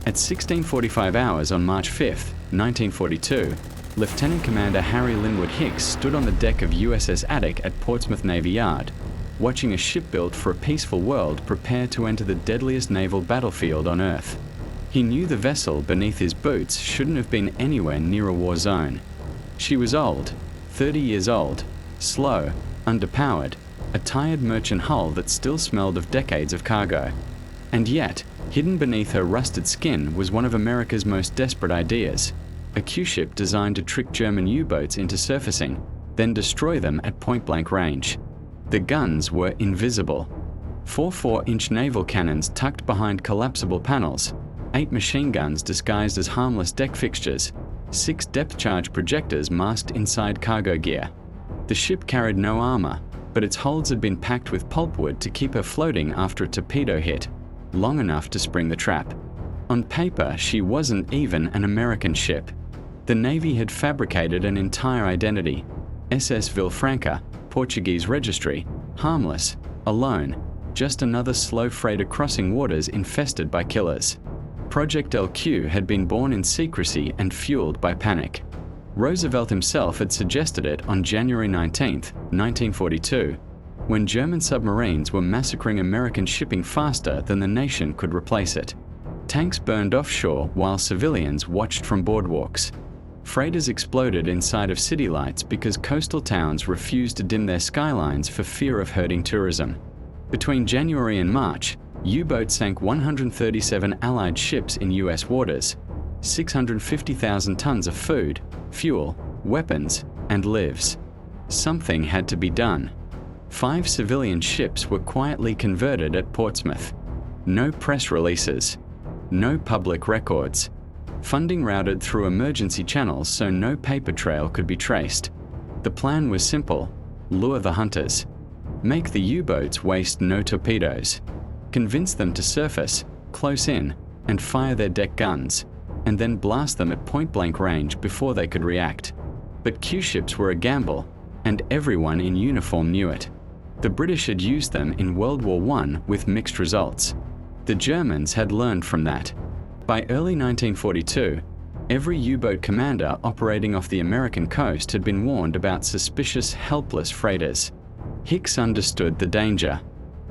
At 16:45 hours on March 5, 1942, Lieutenant Commander Harry Lynwood Hicks stood on the deck of USS Attic at Portsmouth Navy Yard, watching a ship built for a peaceful world prepare to enter the deadliest naval battlefield on Earth. He knew the vessel beneath his boots shouldn't have been anywhere near a war zone. She was old, 30 years old, slow, underpowered, a tired merchant hull that still smelled of decades of cargo. And yet, hidden beneath her rusted skin was one of America's most desperate ideas, a Q-ship designed to trick German U-boats into surfacing, then destroy them at point-blank range. The guns were invisible. 4 4-inch naval cannons tucked behind collapsible panels, 8 machine guns disguised as harmless deck fixtures, 6 depth-charge projectors masked inside cargo gear. The ship carried no armor, but its holds had been packed with pulpwood to keep her floating after a torpedo hit, long enough to spring the trap. On paper, she wasn't even an American ship. The Navy had fabricated an entire identity. SS Vilfranca, Portuguese registry, harmless, alone, just another slow freighter crossing waters infested by killers. Project LQ had been born in secrecy and fueled by panic. Roosevelt himself had suggested it on January 19, 1942, when German submarines were massacring American shipping faster than the nation could replace it. Tanks burned offshore while civilians watched from boardwalks. Freighters exploded inside of city lights because coastal towns refused to dim their skylines for fear of hurting tourism. Between January and March, U-boats sank 137 Allied ships in US waters, 650,000 tons of food, fuel, weapons, and lives. Something had to be done. 5 civilian ships were quietly converted at Portsmouth. No press releases. No public records. Funding routed through emergency channels so no paper trail could be traced. The plan was simple: lure the hunters. Make the U-boats waste no torpedoes. Convince them to surface, close in, and fire their deck guns, and then blast them at point-blank range before they could react. But Q-ships were a gamble, and everyone in uniform knew it. The British had used them in World War I with mixed results. The Germans had learned from that. By early 1942, every U-boat commander operating off the American coast had been warned about suspicious, helpless freighters. Hicks understood the danger.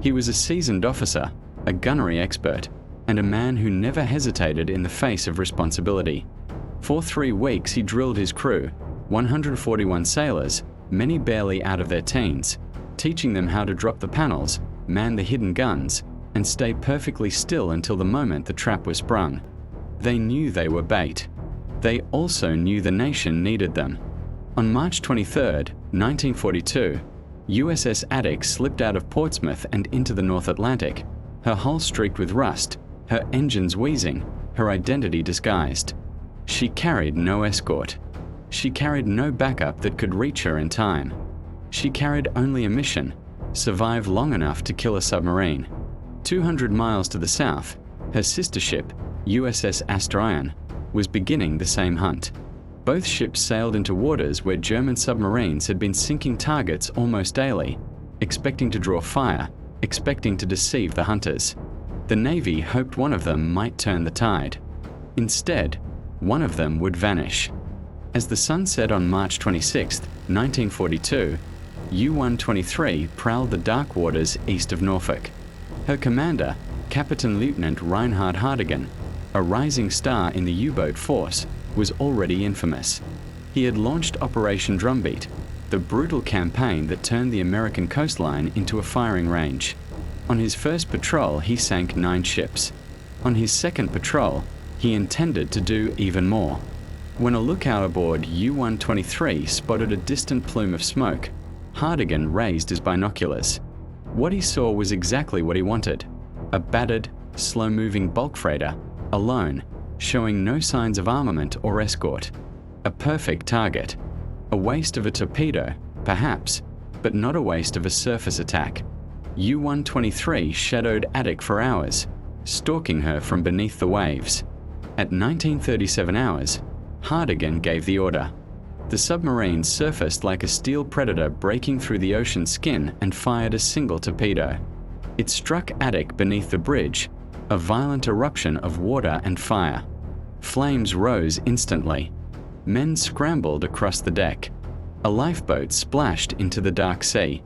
He was a seasoned officer, a gunnery expert, and a man who never hesitated in the face of responsibility. For 3 weeks he drilled his crew, 141 sailors, many barely out of their teens, teaching them how to drop the panels, man the hidden guns, and stay perfectly still until the moment the trap was sprung. They knew they were bait. They also knew the nation needed them. On March 23, 1942, USS Attic slipped out of Portsmouth and into the North Atlantic, her hull streaked with rust, her engines wheezing, her identity disguised. She carried no escort. She carried no backup that could reach her in time. She carried only a mission: survive long enough to kill a submarine. 200 miles to the south, her sister ship, USS Astroion, was beginning the same hunt. Both ships sailed into waters where German submarines had been sinking targets almost daily, expecting to draw fire, expecting to deceive the hunters. The Navy hoped one of them might turn the tide. Instead, one of them would vanish. As the sun set on March 26, 1942, U-123 prowled the dark waters east of Norfolk. Her commander, Captain Lieutenant Reinhard Hardigan, a rising star in the U-boat force, was already infamous. He had launched Operation Drumbeat, the brutal campaign that turned the American coastline into a firing range. On his first patrol, he sank 9 ships. On his second patrol, he intended to do even more. When a lookout aboard U-123 spotted a distant plume of smoke, Hardigan raised his binoculars. What he saw was exactly what he wanted: a battered, slow-moving bulk freighter, alone, showing no signs of armament or escort. A perfect target. A waste of a torpedo, perhaps, but not a waste of a surface attack. U-123 shadowed Attic for hours, stalking her from beneath the waves. At 1937 hours, Hardigan gave the order. The submarine surfaced like a steel predator breaking through the ocean's skin and fired a single torpedo. It struck Attic beneath the bridge, a violent eruption of water and fire. Flames rose instantly. Men scrambled across the deck. A lifeboat splashed into the dark sea.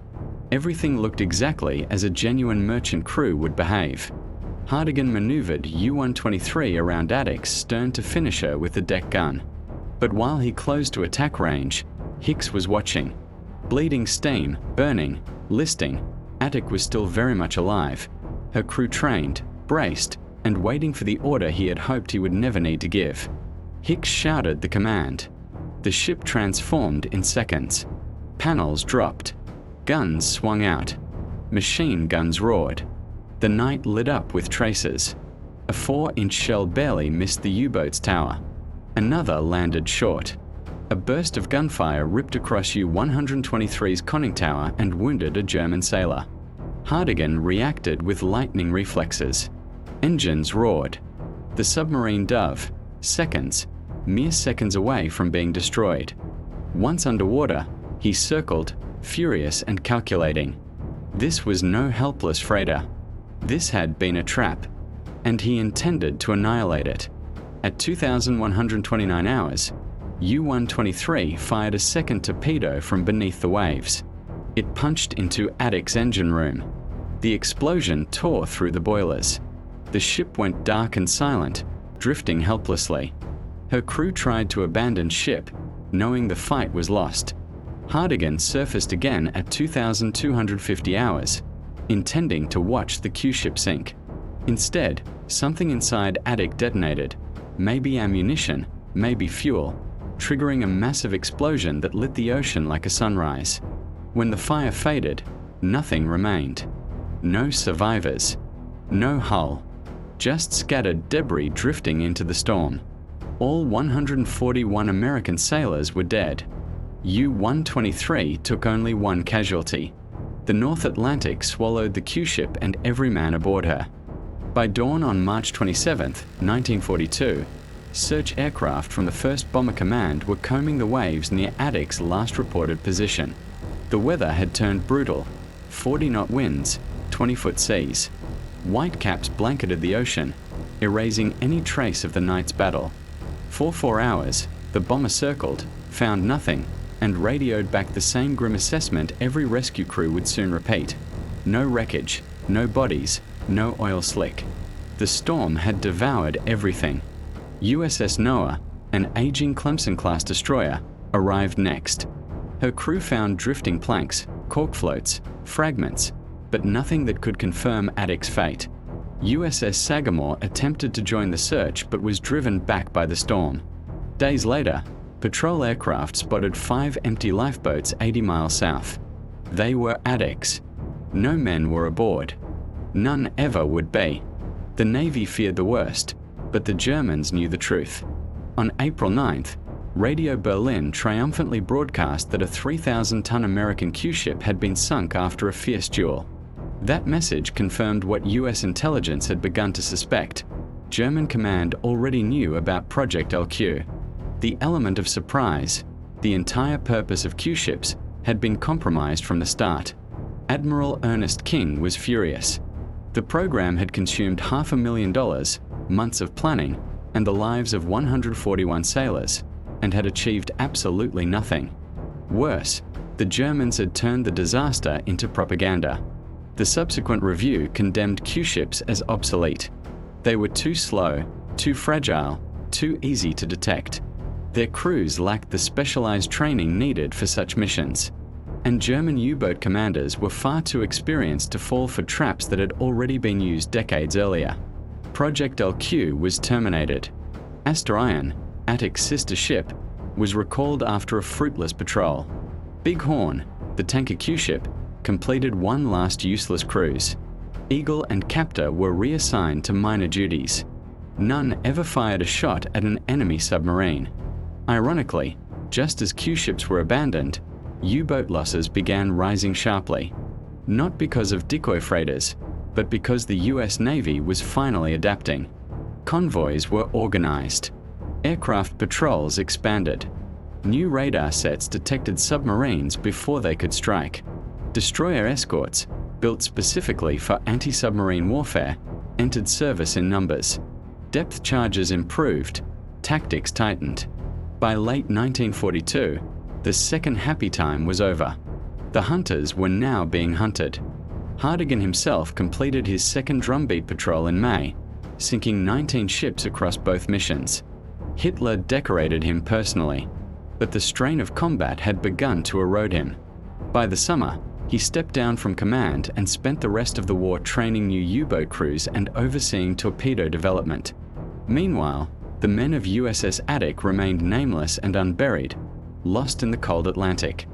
Everything looked exactly as a genuine merchant crew would behave. Hardigan maneuvered U-123 around Attic's stern to finish her with a deck gun. But while he closed to attack range, Hicks was watching. Bleeding steam, burning, listing, Attic was still very much alive. Her crew trained, braced, and waiting for the order he had hoped he would never need to give. Hicks shouted the command. The ship transformed in seconds. Panels dropped. Guns swung out. Machine guns roared. The night lit up with tracers. A 4-inch shell barely missed the U-boat's tower. Another landed short. A burst of gunfire ripped across U-123's conning tower and wounded a German sailor. Hardigan reacted with lightning reflexes. Engines roared. The submarine dove, mere seconds away from being destroyed. Once underwater, he circled, furious and calculating. This was no helpless freighter. This had been a trap, and he intended to annihilate it. At 2,129 hours, U-123 fired a second torpedo from beneath the waves. It punched into Attic's engine room. The explosion tore through the boilers. The ship went dark and silent, drifting helplessly. Her crew tried to abandon ship, knowing the fight was lost. Hardigan surfaced again at 2,250 hours, intending to watch the Q-ship sink. Instead, something inside Attic detonated. Maybe ammunition, maybe fuel, triggering a massive explosion that lit the ocean like a sunrise. When the fire faded, nothing remained. No survivors. No hull. Just scattered debris drifting into the storm. All 141 American sailors were dead. U-123 took only one casualty. The North Atlantic swallowed the Q-ship and every man aboard her. By dawn on March 27, 1942, search aircraft from the 1st Bomber Command were combing the waves near Attic's last reported position. The weather had turned brutal. 40-knot winds, 20-foot seas. Whitecaps blanketed the ocean, erasing any trace of the night's battle. For 4 hours, the bomber circled, found nothing, and radioed back the same grim assessment every rescue crew would soon repeat. No wreckage, no bodies, no oil slick. The storm had devoured everything. USS Noah, an aging Clemson-class destroyer, arrived next. Her crew found drifting planks, cork floats, fragments, but nothing that could confirm Attic's fate. USS Sagamore attempted to join the search but was driven back by the storm. Days later, patrol aircraft spotted 5 empty lifeboats 80 miles south. They were Attic's. No men were aboard. None ever would be. The Navy feared the worst, but the Germans knew the truth. On April 9th, Radio Berlin triumphantly broadcast that a 3,000-ton American Q-ship had been sunk after a fierce duel. That message confirmed what US intelligence had begun to suspect. German command already knew about Project LQ. The element of surprise, the entire purpose of Q-ships, had been compromised from the start. Admiral Ernest King was furious. The program had consumed $500,000, months of planning, and the lives of 141 sailors, and had achieved absolutely nothing. Worse, the Germans had turned the disaster into propaganda. The subsequent review condemned Q-ships as obsolete. They were too slow, too fragile, too easy to detect. Their crews lacked the specialized training needed for such missions. And German U-boat commanders were far too experienced to fall for traps that had already been used decades earlier. Project LQ was terminated. Asterion, Attic's sister ship, was recalled after a fruitless patrol. Big Horn, the tanker Q-ship, completed one last useless cruise. Eagle and Captor were reassigned to minor duties. None ever fired a shot at an enemy submarine. Ironically, just as Q-ships were abandoned, U-boat losses began rising sharply. Not because of decoy freighters, but because the US Navy was finally adapting. Convoys were organized. Aircraft patrols expanded. New radar sets detected submarines before they could strike. Destroyer escorts, built specifically for anti-submarine warfare, entered service in numbers. Depth charges improved, tactics tightened. By late 1942, the second happy time was over. The hunters were now being hunted. Hardigan himself completed his second drumbeat patrol in May, sinking 19 ships across both missions. Hitler decorated him personally, but the strain of combat had begun to erode him. By the summer, he stepped down from command and spent the rest of the war training new U-boat crews and overseeing torpedo development. Meanwhile, the men of USS Attic remained nameless and unburied, lost in the cold Atlantic.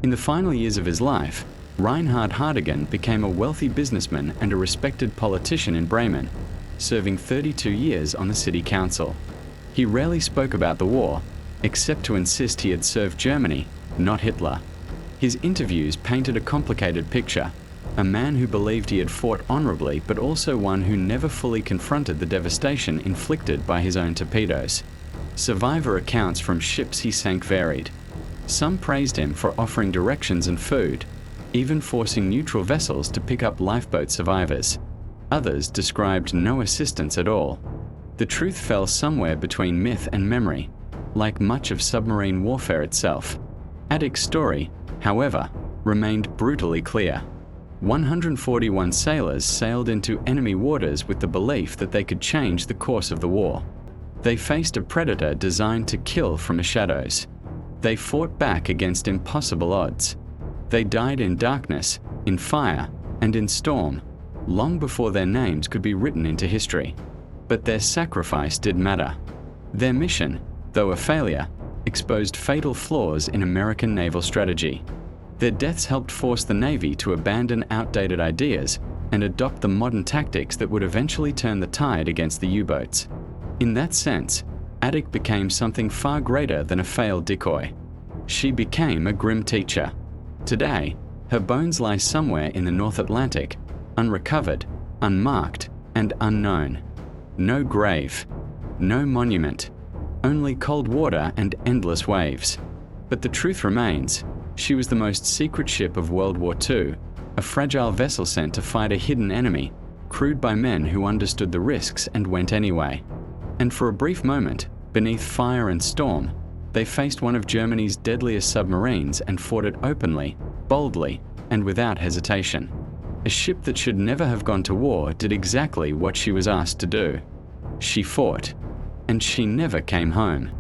In the final years of his life, Reinhard Hardigan became a wealthy businessman and a respected politician in Bremen, serving 32 years on the city council. He rarely spoke about the war, except to insist he had served Germany, not Hitler. His interviews painted a complicated picture, a man who believed he had fought honorably, but also one who never fully confronted the devastation inflicted by his own torpedoes. Survivor accounts from ships he sank varied. Some praised him for offering directions and food, even forcing neutral vessels to pick up lifeboat survivors. Others described no assistance at all. The truth fell somewhere between myth and memory, like much of submarine warfare itself. Attic's story, however, remained brutally clear. 141 sailors sailed into enemy waters with the belief that they could change the course of the war. They faced a predator designed to kill from the shadows. They fought back against impossible odds. They died in darkness, in fire, and in storm, long before their names could be written into history. But their sacrifice did matter. Their mission, though a failure, exposed fatal flaws in American naval strategy. Their deaths helped force the Navy to abandon outdated ideas and adopt the modern tactics that would eventually turn the tide against the U-boats. In that sense, Attic became something far greater than a failed decoy. She became a grim teacher. Today, her bones lie somewhere in the North Atlantic, unrecovered, unmarked, and unknown. No grave, no monument, only cold water and endless waves. But the truth remains, she was the most secret ship of World War II, a fragile vessel sent to fight a hidden enemy, crewed by men who understood the risks and went anyway. And for a brief moment, beneath fire and storm, they faced one of Germany's deadliest submarines and fought it openly, boldly, and without hesitation. A ship that should never have gone to war did exactly what she was asked to do. She fought, and she never came home.